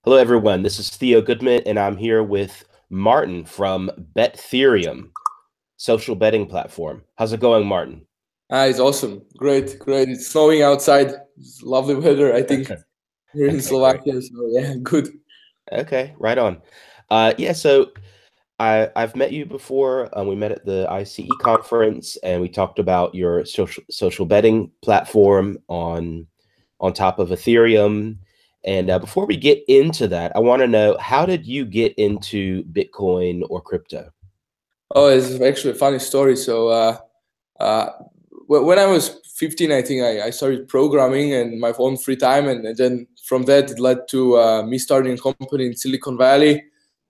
Hello, everyone. This is Theo Goodman, and I'm here with Martin from Bethereum, social betting platform. How's it going, Martin? It's awesome. Great, great. It's snowing outside. It's lovely weather, I think, here in Okay, great. Slovakia. So yeah, good. Okay, right on. Yeah, so I've met you before. We met at the ICE conference, and we talked about your social betting platform on top of Ethereum. And before we get into that, I want to know, how did you get into Bitcoin or crypto? Oh, it's actually a funny story. Uh, when I was 15, I think I started programming and my own free time, and then from that it led to me starting a company in Silicon Valley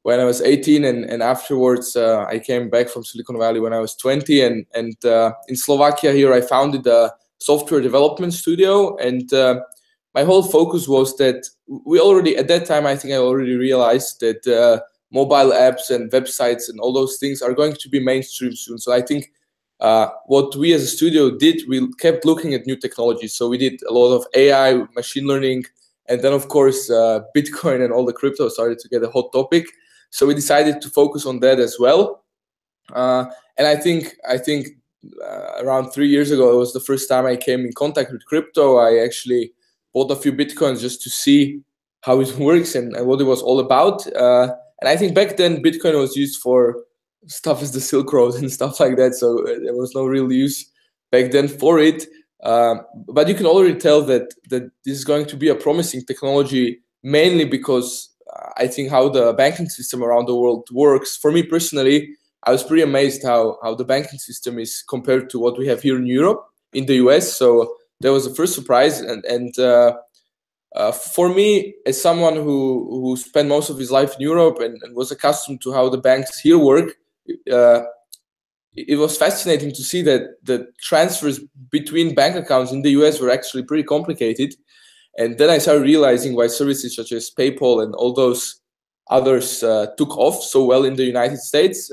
when I was 18, and afterwards I came back from Silicon Valley when I was 20, and in Slovakia here I founded a software development studio, and my whole focus was that we already at that time I think I already realized that mobile apps and websites and all those things are going to be mainstream soon. So I think what we as a studio did, we kept looking at new technologies. So we did a lot of AI, machine learning, and then of course Bitcoin and all the crypto started to get a hot topic. So we decided to focus on that as well. And I think around 3 years ago, it was the first time I came in contact with crypto. I actually bought a few Bitcoins just to see how it works and what it was all about. And I think back then Bitcoin was used for stuff as the Silk Road and stuff like that. So there was no real use back then for it. But you can already tell that this is going to be a promising technology, mainly because I think how the banking system around the world works. For me personally, I was pretty amazed how the banking system is compared to what we have here in Europe, in the US. So that was the first surprise, and for me, as someone who spent most of his life in Europe and was accustomed to how the banks here work, uh, it was fascinating to see that the transfers between bank accounts in the US were actually pretty complicated. And then I started realizing why services such as PayPal and all those others took off so well in the United States.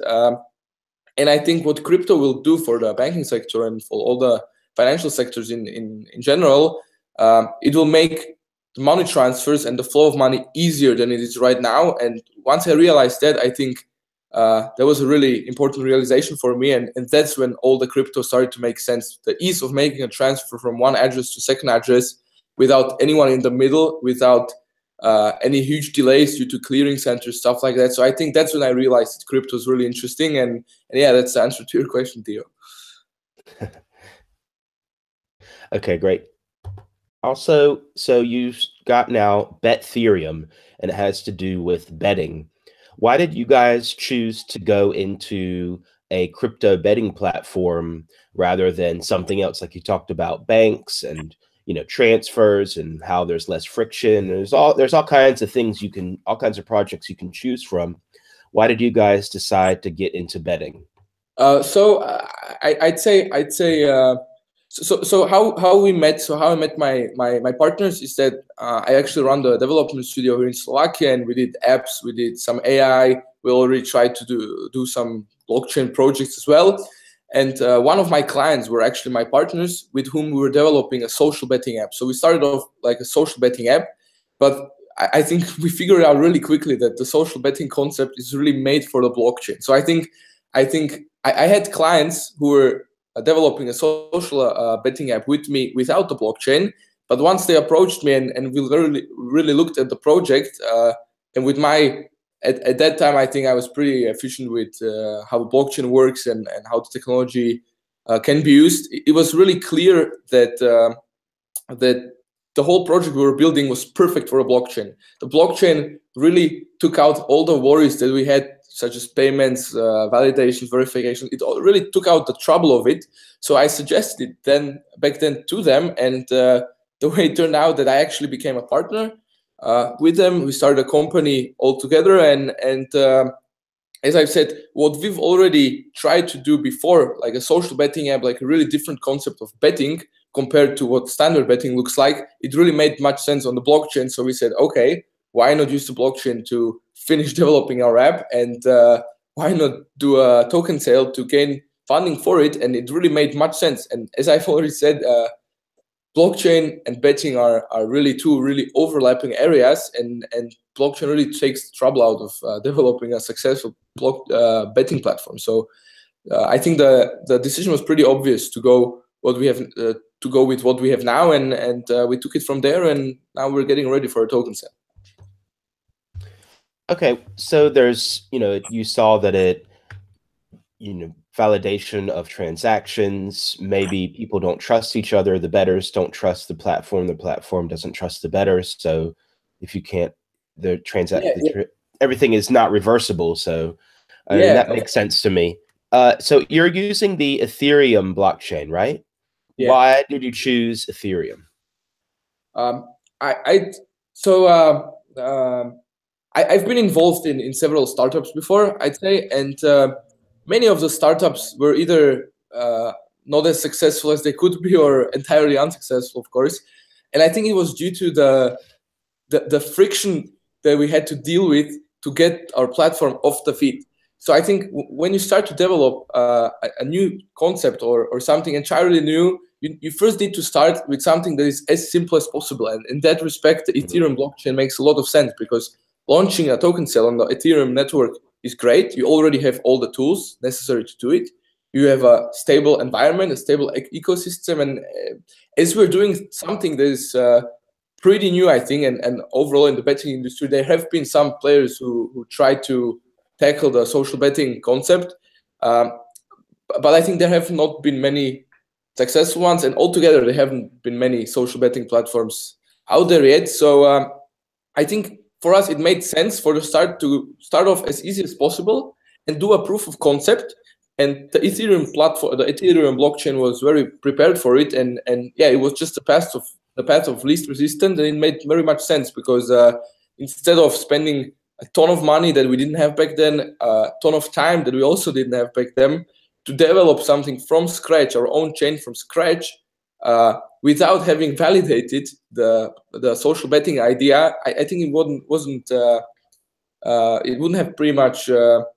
And I think what crypto will do for the banking sector and for all the financial sectors in general, it will make the money transfers and the flow of money easier than it is right now. And once I realized that, I think that was a really important realization for me. And that's when all the crypto started to make sense. The ease of making a transfer from one address to second address without anyone in the middle, without any huge delays due to clearing centers, stuff like that. So I think that's when I realized that crypto is really interesting. And yeah, that's the answer to your question, Theo. Okay, great. Also, so you've got now Bethereum, and it has to do with betting. Why did you guys choose to go into a crypto betting platform rather than something else? Like you talked about banks and transfers and how there's less friction. There's all kinds of things all kinds of projects you can choose from. Why did you guys decide to get into betting? So how we met. So how I met my partners is that I actually run the development studio here in Slovakia, and we did apps, we did some AI, we already tried to do some blockchain projects as well. And one of my clients were actually my partners with whom we were developing a social betting app. So we started off like a social betting app, but I think we figured out really quickly that the social betting concept is really made for the blockchain. So I had clients who were developing a social betting app with me without the blockchain. But once they approached me and we really looked at the project, and with my at that time, I think I was pretty efficient with how blockchain works and how the technology can be used. It was really clear that the whole project we were building was perfect for a blockchain. The blockchain really took out all the worries that we had, such as payments, validation, verification. It all really took out the trouble of it. So I suggested back then to them, and the way it turned out that I actually became a partner with them. We started a company all together, and as I've said, what we've already tried to do before, like a social betting app, like a really different concept of betting compared to what standard betting looks like, it really made much sense on the blockchain. So we said, okay, why not use the blockchain to finish developing our app, and why not do a token sale to gain funding for it? And it really made much sense. And as I've already said, blockchain and betting are really two really overlapping areas, and blockchain really takes trouble out of developing a successful betting platform. So I think the decision was pretty obvious to go with what we have now, and we took it from there, and now we're getting ready for a token sale. Okay, so there's, you saw that validation of transactions, maybe people don't trust each other, the bettors don't trust the platform doesn't trust the bettors. So if you can't, everything is not reversible. So that makes sense to me. So you're using the Ethereum blockchain, right? Yeah. Why did you choose Ethereum? I've been involved in several startups before, I'd say, and many of the startups were either not as successful as they could be or entirely unsuccessful, of course. And I think it was due to the friction that we had to deal with to get our platform off the feet. So I think when you start to develop a new concept or something entirely new, you first need to start with something that is as simple as possible. And in that respect, the Ethereum blockchain makes a lot of sense, because launching a token sale on the Ethereum network is great. You already have all the tools necessary to do it. You have a stable environment, a stable ecosystem. And as we're doing something that is pretty new, I think, and overall in the betting industry, there have been some players who try to tackle the social betting concept. But I think there have not been many successful ones, and altogether there haven't been many social betting platforms out there yet. So I think for us it made sense to start off as easy as possible and do a proof of concept. And the Ethereum platform, the Ethereum blockchain, was very prepared for it, and yeah, it was just the path of least resistance, and it made very much sense, because instead of spending a ton of money that we didn't have back then, a ton of time that we also didn't have back then, to develop something from scratch, our own chain from scratch, without having validated the social betting idea, I think it wouldn't have pretty much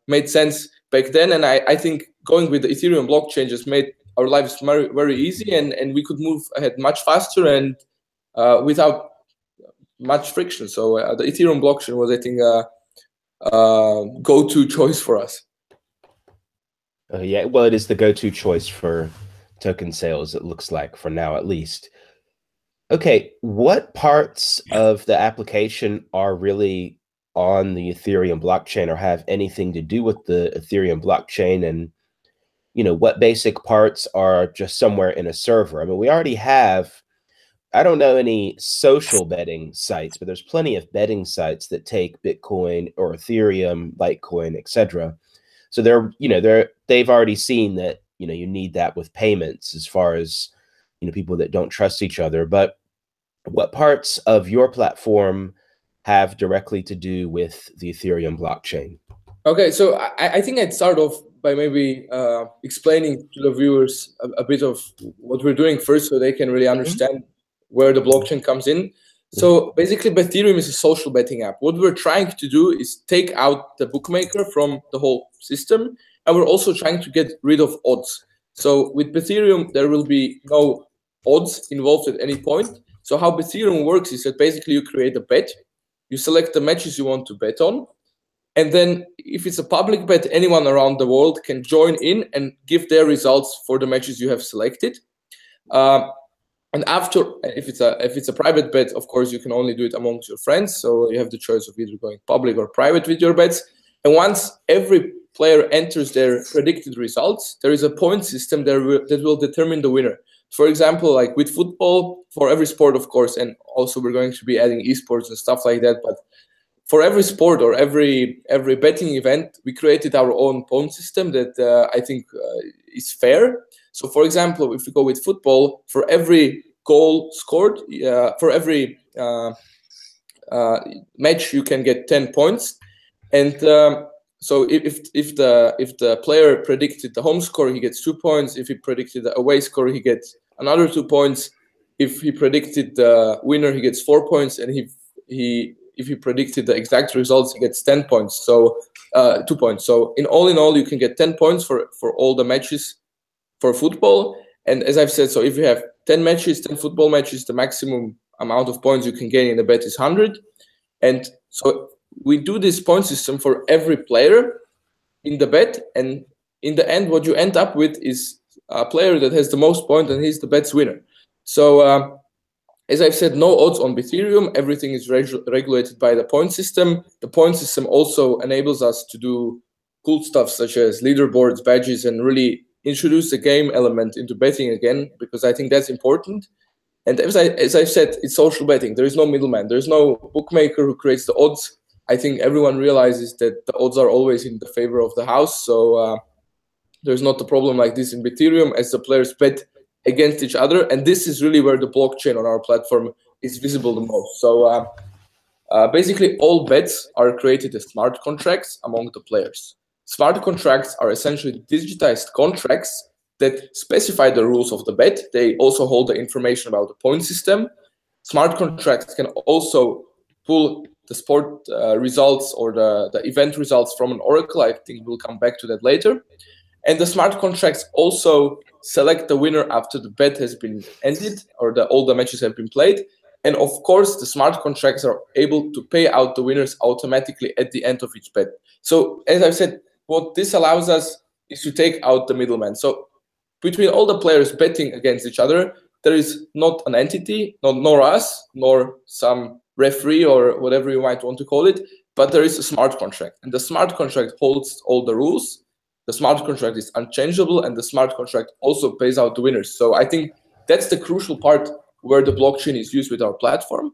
made sense back then. And I think going with the Ethereum blockchain just made our lives very, very easy, and we could move ahead much faster and without much friction. So the Ethereum blockchain was, I think, a go-to choice for us. Yeah, well, it is the go-to choice for token sales, it looks like, for now at least. Okay, what parts of the application are really on the Ethereum blockchain or have anything to do with the Ethereum blockchain? And, what basic parts are just somewhere in a server? I mean, we already have, I don't know any social betting sites, but there's plenty of betting sites that take Bitcoin or Ethereum, Litecoin, etc. So they've already seen that, you need that with payments as far as, people that don't trust each other. But what parts of your platform have directly to do with the Ethereum blockchain? Okay, so I think I'd start off by maybe explaining to the viewers a bit of what we're doing first, so they can really understand where the blockchain comes in. So basically, Bethereum is a social betting app. What we're trying to do is take out the bookmaker from the whole system, and we're also trying to get rid of odds. So with Bethereum, there will be no odds involved at any point. So how Bethereum works is that basically you create a bet, you select the matches you want to bet on, and then if it's a public bet, anyone around the world can join in and give their results for the matches you have selected. And after, if it's a private bet, of course, you can only do it amongst your friends. So you have the choice of either going public or private with your bets. And once every player enters their predicted results, there is a point system that will determine the winner. For example, like with football, for every sport, of course, and also we're going to be adding esports and stuff like that. But for every sport or every betting event, we created our own point system that I think is fair. So, for example, if we go with football, for every goal scored, for every match, you can get 10 points. And so, if the player predicted the home score, he gets 2 points. If he predicted the away score, he gets another 2 points. If he predicted the winner, he gets 4 points. And if he predicted the exact results, he gets 10 points. So 2 points. So in all, you can get 10 points for all the matches for football. And as I've said, so if you have 10 matches, 10 football matches, the maximum amount of points you can gain in a bet is 100. And so we do this point system for every player in the bet, and in the end, what you end up with is a player that has the most points, and he's the bet's winner. So as I've said, no odds on Bethereum. Everything is regulated by the point system. The point system also enables us to do cool stuff such as leaderboards, badges, and really introduce the game element into betting again, because I think that's important. And as I've said, it's social betting. There is no middleman. There is no bookmaker who creates the odds. I think everyone realizes that the odds are always in the favor of the house. So there's not a problem like this in Bethereum, as the players bet against each other. And this is really where the blockchain on our platform is visible the most. So basically, all bets are created as smart contracts among the players. Smart contracts are essentially digitized contracts that specify the rules of the bet. They also hold the information about the point system. Smart contracts can also pull the sport results or the event results from an oracle. I think we'll come back to that later. And the smart contracts also select the winner after the bet has been ended or all the matches have been played. And of course, the smart contracts are able to pay out the winners automatically at the end of each bet. So as I've said, what this allows us is to take out the middleman. So between all the players betting against each other, there is not an entity, nor us, nor some referee or whatever you might want to call it, but there is a smart contract. And the smart contract holds all the rules. The smart contract is unchangeable, and the smart contract also pays out the winners. So I think that's the crucial part where the blockchain is used with our platform.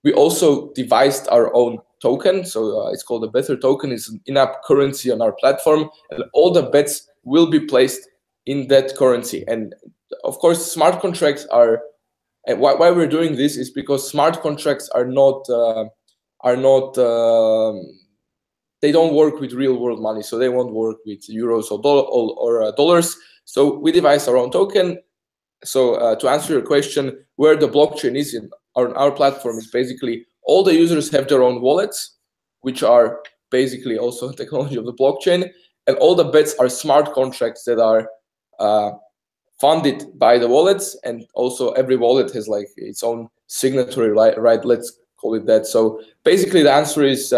We also devised our own token. So it's called the Bether token. It's an in-app currency on our platform, and all the bets will be placed in that currency. And of course, smart contracts are, and why we're doing this is because smart contracts are not they don't work with real world money, so they won't work with euros or dollars. So we devised our own token. So to answer your question, where the blockchain is on our platform is basically all the users have their own wallets, which are basically also technology of the blockchain, and all the bets are smart contracts that are funded by the wallets, and also every wallet has like its own signatory right? Let's call it that. So basically the answer is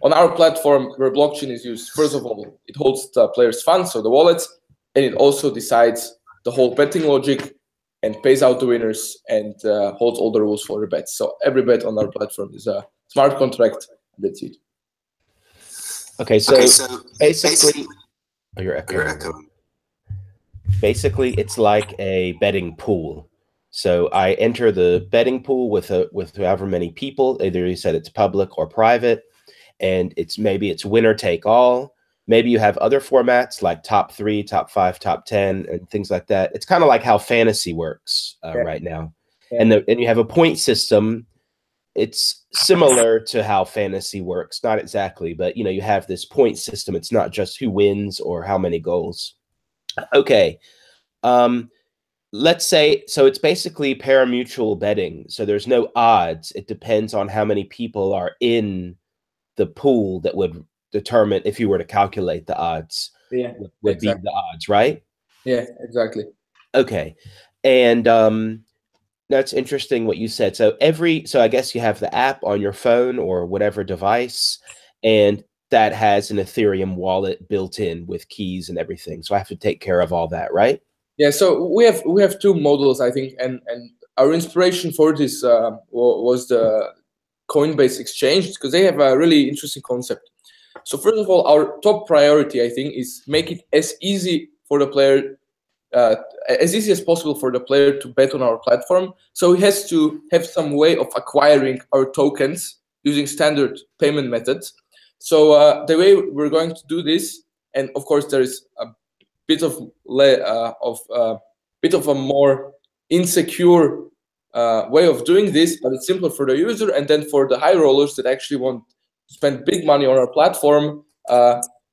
on our platform where blockchain is used, first of all, it holds the players' funds, so the wallets, and it also decides the whole betting logic and pays out the winners and holds all the rules for the bets. So every bet on our platform is a smart contract. That's it. Okay, so basically, oh, you're echoing. Basically, it's like a betting pool. So I enter the betting pool with however many people. Either you said it's public or private, and maybe it's winner take all. Maybe you have other formats like top 3, top 5, top 10, and things like that. It's kind of like how fantasy works right now. Yeah. And you have a point system. It's similar to how fantasy works, not exactly, but you have this point system. It's not just who wins or how many goals. Okay. Let's say, so it's basically parimutuel betting. So there's no odds. It depends on how many people are in the pool that would determine if you were to calculate the odds. Yeah, would exactly be the odds, right? Yeah, exactly. Okay. And that's interesting what you said. So I guess you have the app on your phone or whatever device, and that has an Ethereum wallet built in with keys and everything. So I have to take care of all that, right? Yeah, so we have two models, I think, and our inspiration for this was the Coinbase exchange, because they have a really interesting concept. So first of all, our top priority, I think, is make it as easy for the player, as easy as possible for the player to bet on our platform. So he has to have some way of acquiring our tokens using standard payment methods. So the way we're going to do this, and of course there is a bit of a more insecure way of doing this, but it's simpler for the user. And then for the high rollers that actually want to spend big money on our platform,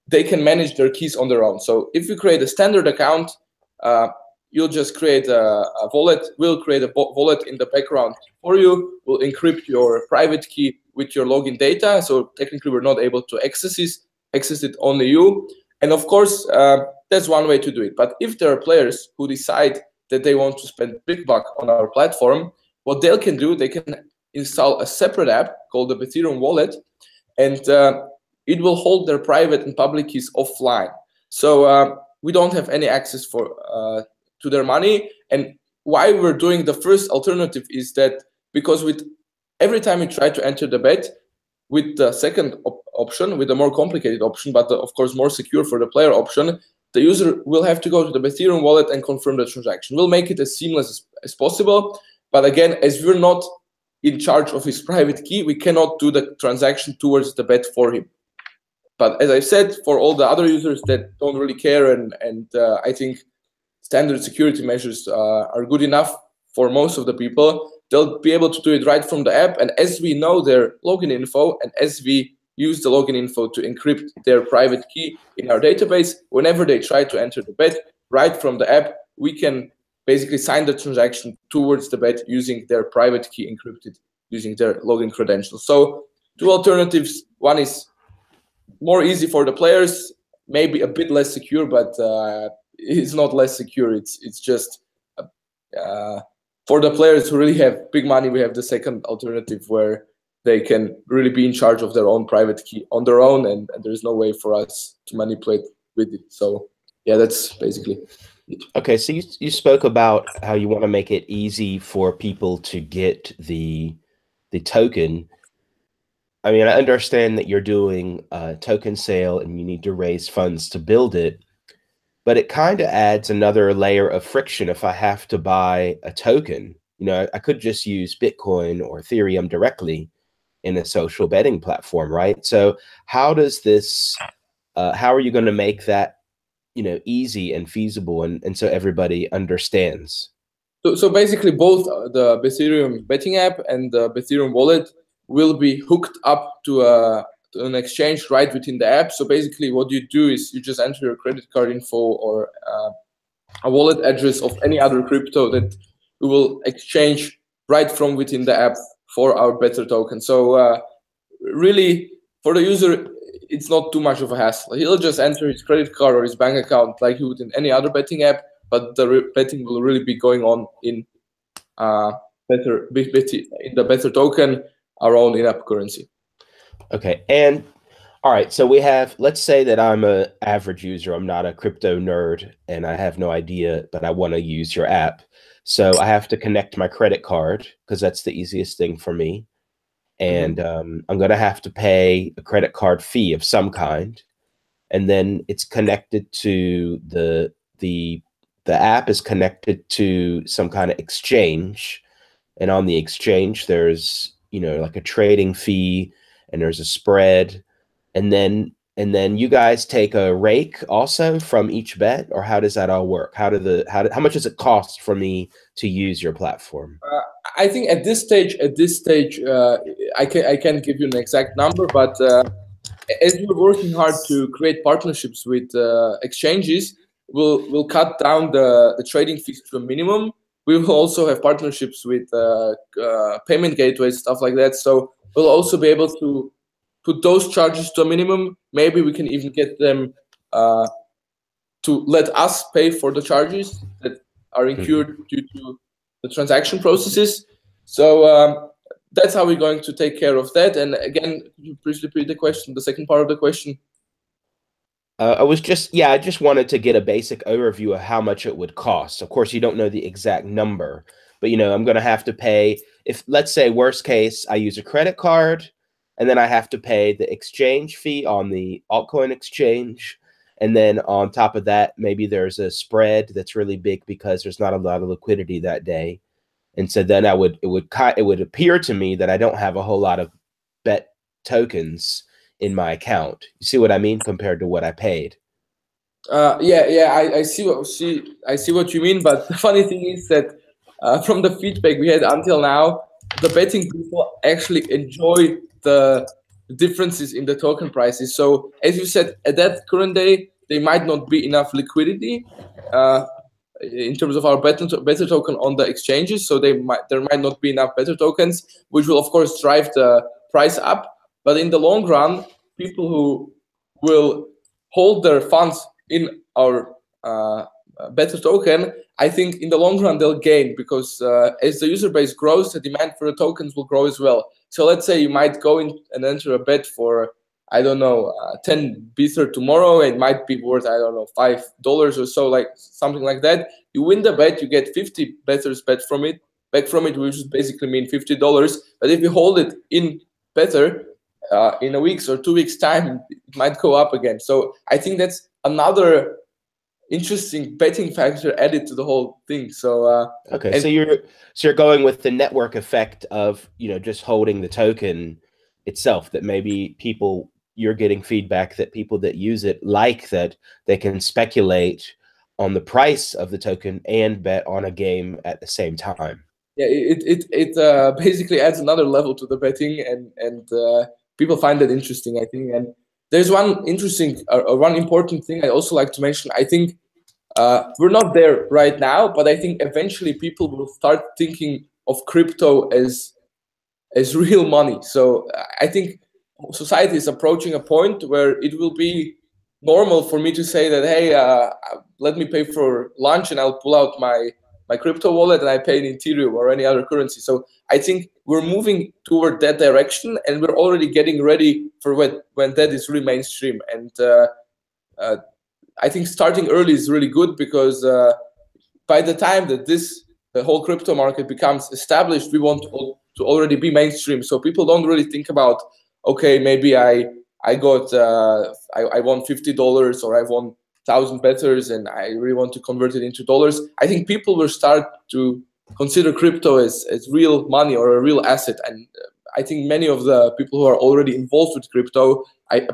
they can manage their keys on their own. So if you create a standard account, you'll just create a wallet. We'll create a wallet in the background for you. We'll encrypt your private key with your login data. So technically, we're not able to access it, only you. And of course, that's one way to do it. But if there are players who decide that they want to spend big buck on our platform, what they can do, they can install a separate app called the Bethereum wallet. and it will hold their private and public keys offline. So we don't have any access to their money. And why we're doing the first alternative is that because with every time you try to enter the bet, with the second option, with a more complicated option, but of course more secure for the player option, the user will have to go to the Bethereum wallet and confirm the transaction. We'll make it as seamless as possible. But again, as we're not in charge of his private key, we cannot do the transaction towards the bet for him. But as I said, for all the other users that don't really care, and I think standard security measures are good enough for most of the people, they'll be able to do it right from the app. And as we know their login info, and as we use the login info to encrypt their private key in our database, whenever they try to enter the bet, right from the app, we can basically sign the transaction towards the bet using their private key encrypted using their login credentials. So two alternatives. One is more easy for the players, maybe a bit less secure, but it's not less secure. It's just for the players who really have big money, we have the second alternative where they can really be in charge of their own private key on their own, and there's no way for us to manipulate with it. So yeah, that's basically it. Okay, so you spoke about how you want to make it easy for people to get the token. I mean, I understand that you're doing a token sale and you need to raise funds to build it, but it kind of adds another layer of friction if I have to buy a token. You know, I could just use Bitcoin or Ethereum directly in a social betting platform, right? So how does this, how are you going to make that, you know, easy and feasible and so everybody understands? So basically both the Bethereum betting app and the Bethereum wallet will be hooked up to an exchange right within the app. So basically what you do is you just enter your credit card info or a wallet address of any other crypto that we will exchange right from within the app for our Bether token. So really for the user, it's not too much of a hassle. He'll just enter his credit card or his bank account like he would in any other betting app, but the betting will really be going on in the Bether token, our own in-app currency. Okay, and all right, so we have, let's say that I'm an average user, I'm not a crypto nerd, and I have no idea, but I want to use your app. So I have to connect my credit card because that's the easiest thing for me. And I'm going to have to pay a credit card fee of some kind. And then it's connected to the app is connected to some kind of exchange. And on the exchange, there's, you know, like a trading fee and there's a spread. And then you guys take a rake also from each bet, or how does that all work? How much does it cost for me to use your platform? I think at this stage, I can't give you an exact number, but as we're working hard to create partnerships with exchanges, we'll cut down the trading fees to a minimum. We will also have partnerships with payment gateways, stuff like that. So we'll also be able to put those charges to a minimum. Maybe we can even get them to let us pay for the charges that are incurred due to the transaction processes. So that's how we're going to take care of that. And again, could you please repeat the question, the second part of the question? I just wanted to get a basic overview of how much it would cost. Of course, you don't know the exact number, but, you know, I'm going to have to pay, if, let's say, worst case, I use a credit card, and then I have to pay the exchange fee on the altcoin exchange. And then on top of that, maybe there's a spread that's really big because there's not a lot of liquidity that day. And so then it would appear to me that I don't have a whole lot of bet tokens in my account. You see what I mean, compared to what I paid? I see what you mean. But the funny thing is that from the feedback we had until now, the betting people actually enjoy the differences in the token prices. So as you said, at that current day, there might not be enough liquidity in terms of our Bether token on the exchanges. So there might not be enough Bether tokens, which will of course drive the price up. But in the long run, people who will hold their funds in our better token, I think in the long run they'll gain, because as the user base grows, the demand for the tokens will grow as well. So let's say you might go in and enter a bet for, I don't know, 10 Bether tomorrow. It might be worth, I don't know, $5 or so, like something like that. You win the bet, you get 50 Bethers back from it, which would basically mean $50. But if you hold it in Bether, in a week's or 2 weeks time, it might go up again. So I think that's another interesting betting factor added to the whole thing. So okay, so you're going with the network effect of, you know, just holding the token itself, that maybe people, you're getting feedback that people that use it like that they can speculate on the price of the token and bet on a game at the same time. Yeah, it basically adds another level to the betting, and people find that interesting, I think. And there's one interesting, one important thing I also like to mention. I think we're not there right now, but I think eventually people will start thinking of crypto as real money. So I think society is approaching a point where it will be normal for me to say that, hey, let me pay for lunch and I'll pull out my crypto wallet and I pay in Ethereum or any other currency. So I think we're moving toward that direction, and we're already getting ready for when that is really mainstream. And I think starting early is really good, because by the time that the whole crypto market becomes established, we want to already be mainstream. So people don't really think about, okay, maybe I got I won $50 or I won 1,000 Bethers and I really want to convert it into dollars. I think people will start to consider crypto as real money or a real asset. And I think many of the people who are already involved with crypto, I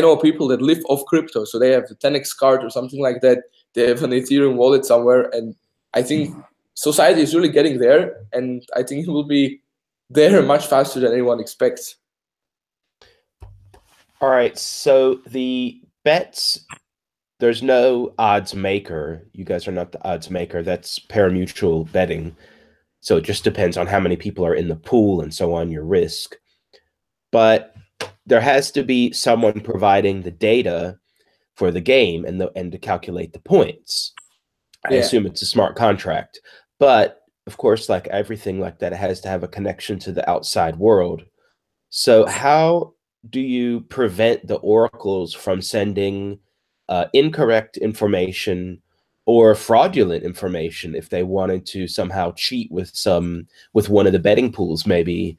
know people that live off crypto. So they have a 10x card or something like that. They have an Ethereum wallet somewhere. And I think society is really getting there. And I think it will be there much faster than anyone expects. All right, so the bets, there's no odds maker. You guys are not the odds maker. That's pari-mutuel betting. So it just depends on how many people are in the pool and so on, your risk. But there has to be someone providing the data for the game and to calculate the points. I assume it's a smart contract. But of course, like everything like that, it has to have a connection to the outside world. So how do you prevent the oracles from sending incorrect information or fraudulent information if they wanted to somehow cheat with one of the betting pools, maybe,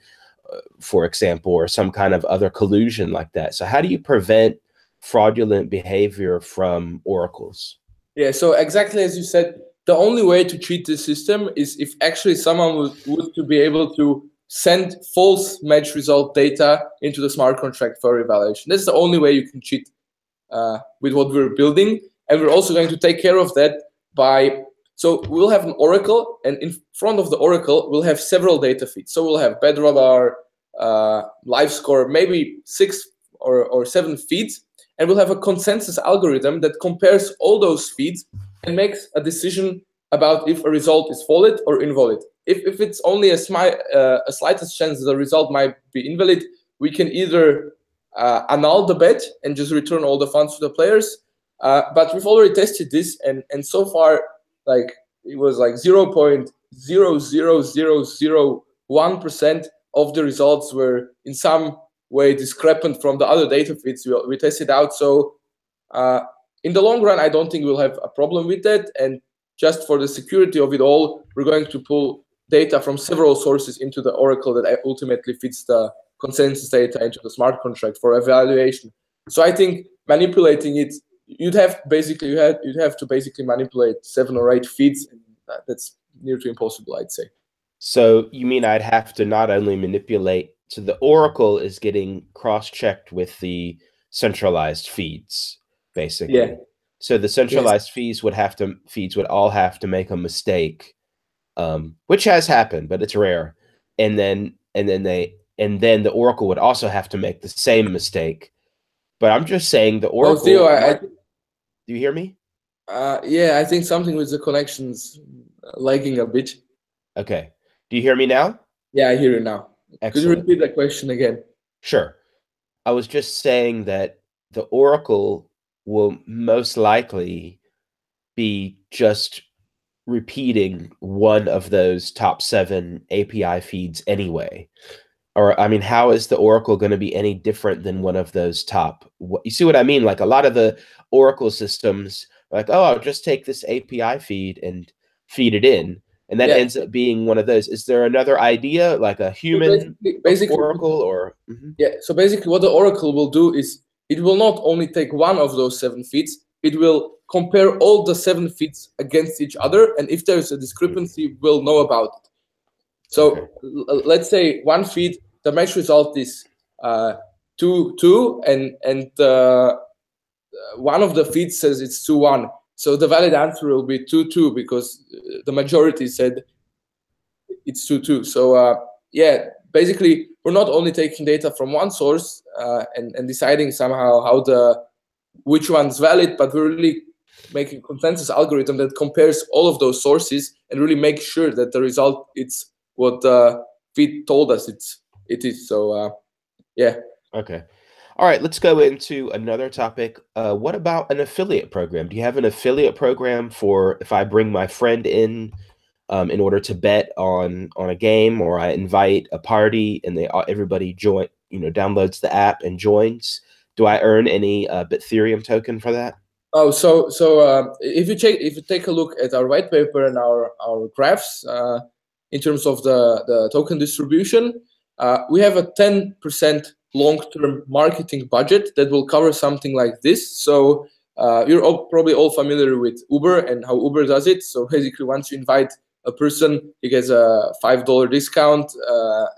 for example, or some kind of other collusion like that? So how do you prevent fraudulent behavior from oracles? Yeah, so exactly as you said, the only way to cheat the system is if actually someone would to be able to send false match result data into the smart contract for evaluation. That's the only way you can cheat with what we're building. And we're also going to take care of that so we'll have an oracle, and in front of the oracle, we'll have several data feeds. So we'll have bedradar, live score, maybe 6 or 7 feeds, and we'll have a consensus algorithm that compares all those feeds and makes a decision about if a result is valid or invalid. If it's only a slightest chance that the result might be invalid, we can either annul the bet and just return all the funds to the players. But we've already tested this, and so far, like, it was like 0.00001% of the results were in some way discrepant from the other data feeds we tested out. So in the long run, I don't think we'll have a problem with that. And just for the security of it all, we're going to pull data from several sources into the oracle that ultimately fits the consensus data into the smart contract for evaluation. So I think manipulating it, you'd have to basically manipulate 7 or 8 feeds, and that's near to impossible, I'd say. So you mean I'd have to not only manipulate, so the oracle is getting cross-checked with the centralized feeds, basically. Yeah. So the centralized feeds would all have to make a mistake, which has happened, but it's rare. And then the oracle would also have to make the same mistake. But I'm just saying the oracle. Theo, do you hear me? Yeah, I think something with the connection's lagging a bit. Okay. Do you hear me now? Yeah, I hear you now. Excellent. Could you repeat that question again? Sure. I was just saying that the oracle will most likely be just repeating one of those top 7 API feeds anyway? Or, I mean, how is the Oracle going to be any different than one of those top? You see what I mean? Like a lot of the Oracle systems, like, oh, I'll just take this API feed and feed it in. And that Yeah. ends up being one of those. Is there another idea, like a human basically Oracle or? Yeah, so basically what the Oracle will do is it will not only take one of those 7 feeds, it will compare all the 7 feeds against each other, and if there's a discrepancy, we'll know about it. So let's say one feed, the match result is 2-2, and one of the feeds says it's 2-1. So the valid answer will be 2-2 because the majority said it's 2-2. So yeah, basically we're not only taking data from one source and deciding somehow which one's valid, but we're really making a consensus algorithm that compares all of those sources and really make sure that the result it's what feed told us it is. So yeah. Okay. All right, let's go into another topic. What about an affiliate program? Do you have an affiliate program for if I bring my friend in order to bet on a game, or I invite a party and everybody join, downloads the app and joins? Do I earn any Bethereum token for that? Oh, so if you take a look at our white paper and our graphs in terms of the token distribution, we have a 10% long-term marketing budget that will cover something like this. So you're probably all familiar with Uber and how Uber does it. So basically, once you invite a person, he gets a $5 discount,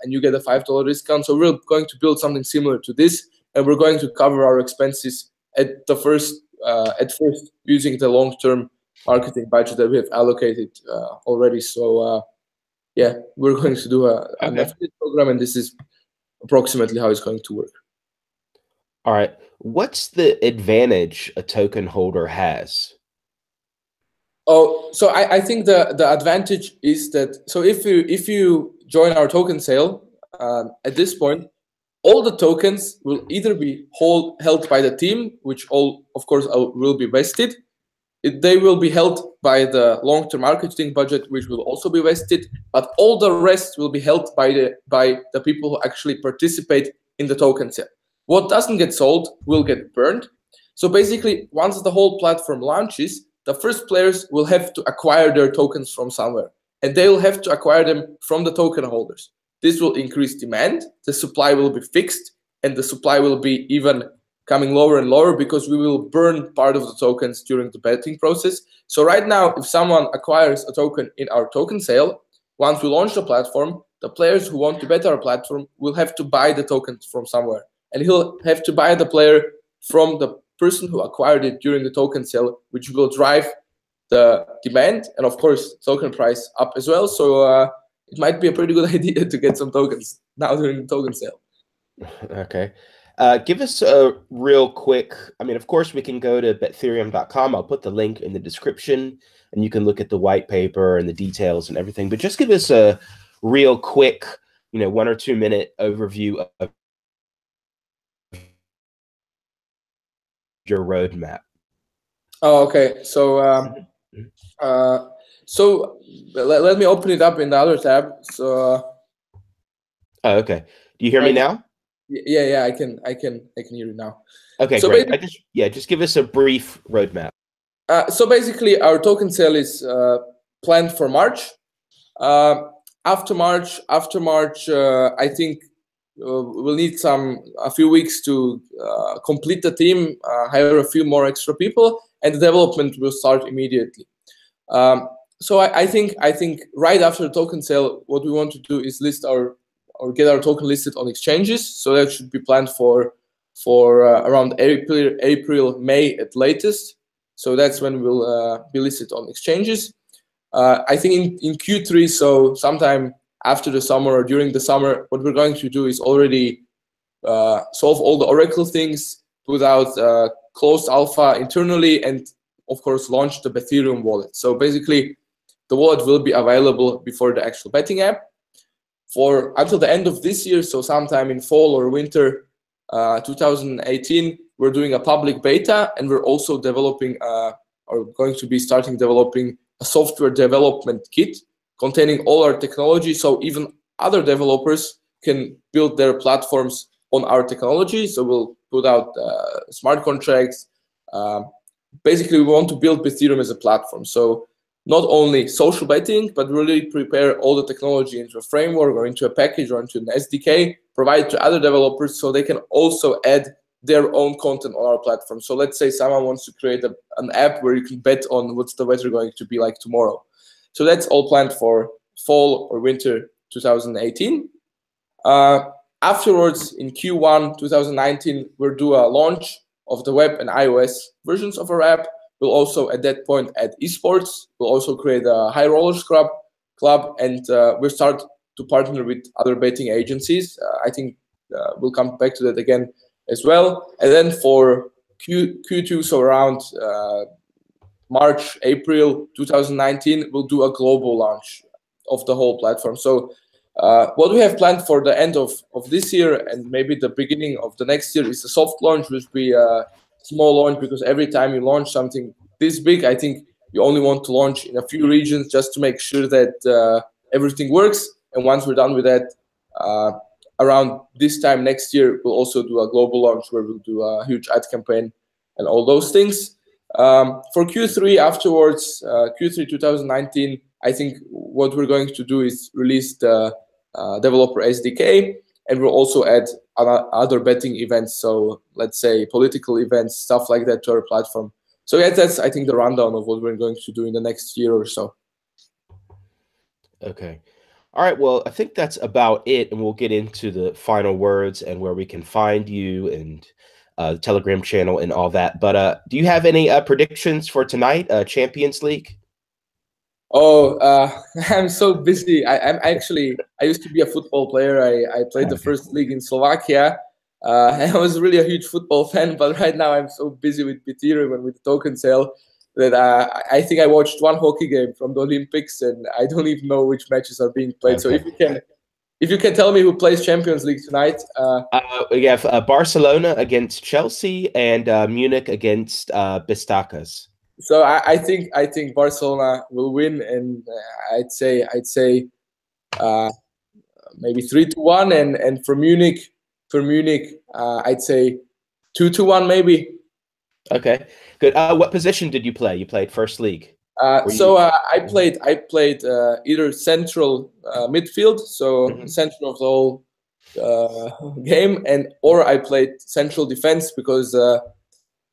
and you get a $5 discount. So we're going to build something similar to this, and we're going to cover our expenses at first using the long-term marketing budget that we have allocated already. So yeah, we're going to do an affiliate program, and this is approximately how it's going to work. All right. What's the advantage a token holder has? Oh, so I think the advantage is that, so if you join our token sale at this point, all the tokens will either be held by the team, which all, of course, will be vested. They will be held by the long-term marketing budget, which will also be vested. But all the rest will be held by the people who actually participate in the token sale. What doesn't get sold will get burned. So basically, once the whole platform launches, the first players will have to acquire their tokens from somewhere, and they will have to acquire them from the token holders. This will increase demand, the supply will be fixed, and the supply will be even coming lower and lower because we will burn part of the tokens during the betting process. So right now, if someone acquires a token in our token sale, once we launch the platform, the players who want to bet our platform will have to buy the tokens from somewhere. And he'll have to buy the player from the person who acquired it during the token sale, which will drive the demand and, of course, token price up as well. So it might be a pretty good idea to get some tokens now during the token sale. Okay. Give us a real quick, I mean, of course, we can go to bethereum.com. I'll put the link in the description, and you can look at the white paper and the details and everything. But just give us a real quick, 1 or 2 minute overview of your roadmap. Oh, okay. So let me open it up in the other tab. So oh, okay. Do you hear me now? Yeah, I can hear you now. Okay, so great. Just give us a brief roadmap. So basically, our token sale is planned for March. After March, I think we'll need a few weeks to complete the team, hire a few more extra people, and the development will start immediately. So I think right after the token sale, what we want to do is get our token listed on exchanges. So that should be planned for around April, May at latest. So that's when we'll be listed on exchanges. I think in Q3, so sometime after the summer or during the summer, what we're going to do is already solve all the Oracle things, put out closed alpha internally, and of course launch the Bethereum wallet. So basically, the wallet will be available before the actual betting app for until the end of this year. So sometime in fall or winter 2018, we're doing a public beta, and we're also developing a are going to be starting developing a software development kit containing all our technology, so even other developers can build their platforms on our technology. So we'll put out smart contracts. Basically, we want to build Bethereum as a platform. So not only social betting, but really prepare all the technology into a framework or into a package or into an SDK, provide it to other developers so they can also add their own content on our platform. So let's say someone wants to create an app where you can bet on what's the weather going to be like tomorrow. So that's all planned for fall or winter 2018. Afterwards, in Q1 2019, we'll do a launch of the web and iOS versions of our app. We'll also, at that point, add esports. We'll also create a high roller club, and we'll start to partner with other betting agencies. I think we'll come back to that again as well. And then for Q2, so around March, April 2019, we'll do a global launch of the whole platform. So what we have planned for the end of this year and maybe the beginning of the next year is a soft launch, which will be a small launch, because every time you launch something this big, I think you only want to launch in a few regions just to make sure that everything works. And once we're done with that, around this time next year, we'll also do a global launch where we'll do a huge ad campaign and all those things. For Q3 afterwards, Q3 2019, I think what we're going to do is release the developer SDK, and we'll also add other betting events. So let's say political events, stuff like that to our platform. So yeah, that's, I think, the rundown of what we're going to do in the next year or so. Okay. All right. Well, I think that's about it. And we'll get into the final words and where we can find you and the Telegram channel and all that. But do you have any predictions for tonight, Champions League? Oh, I'm so busy. I used to be a football player. I played the first league in Slovakia. I was really a huge football fan, but right now I'm so busy with Bethereum and with token sale that I think I watched one hockey game from the Olympics, and I don't even know which matches are being played. Okay. So if you can tell me who plays Champions League tonight. We have Barcelona against Chelsea and Munich against Besiktas. So I think Barcelona will win, and I'd say maybe 3-1, and for Munich, I'd say 2-1 maybe. Okay, good. What position did you play? You played first league. I played either central midfield, so central of the whole game, or I played central defense because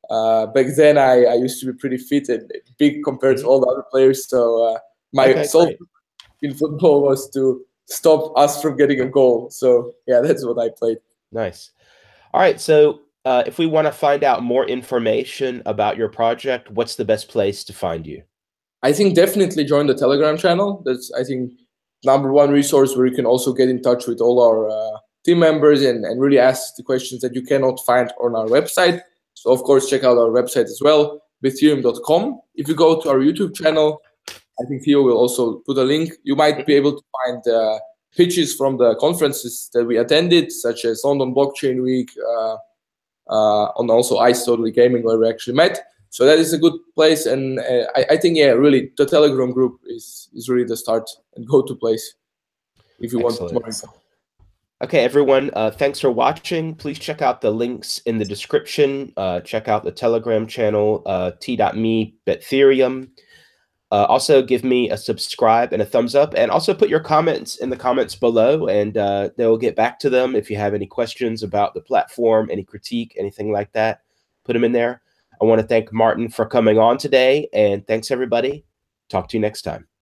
back then I used to be pretty fit and big compared to all the other players. So my sole in football was to stop us from getting a goal. So yeah, that's what I played. Nice. All right, so if we want to find out more information about your project, what's the best place to find you? I think definitely join the Telegram channel. That's, I think, #1 resource where you can also get in touch with all our team members and really ask the questions that you cannot find on our website. So of course, check out our website as well, Bethereum.com. If you go to our YouTube channel, I think Theo will also put a link. You might be able to find pitches from the conferences that we attended, such as London Blockchain Week, and also Ice Totally Gaming, where we actually met. So that is a good place, and I think, yeah, really, the Telegram group is really the start and go-to place if you want more info. Okay, everyone, thanks for watching. Please check out the links in the description. Check out the Telegram channel, t.me Bethereum. Also, give me a subscribe and a thumbs up, and also put your comments in the comments below, and they'll get back to them. If you have any questions about the platform, any critique, anything like that, put them in there. I want to thank Martin for coming on today, and thanks, everybody. Talk to you next time.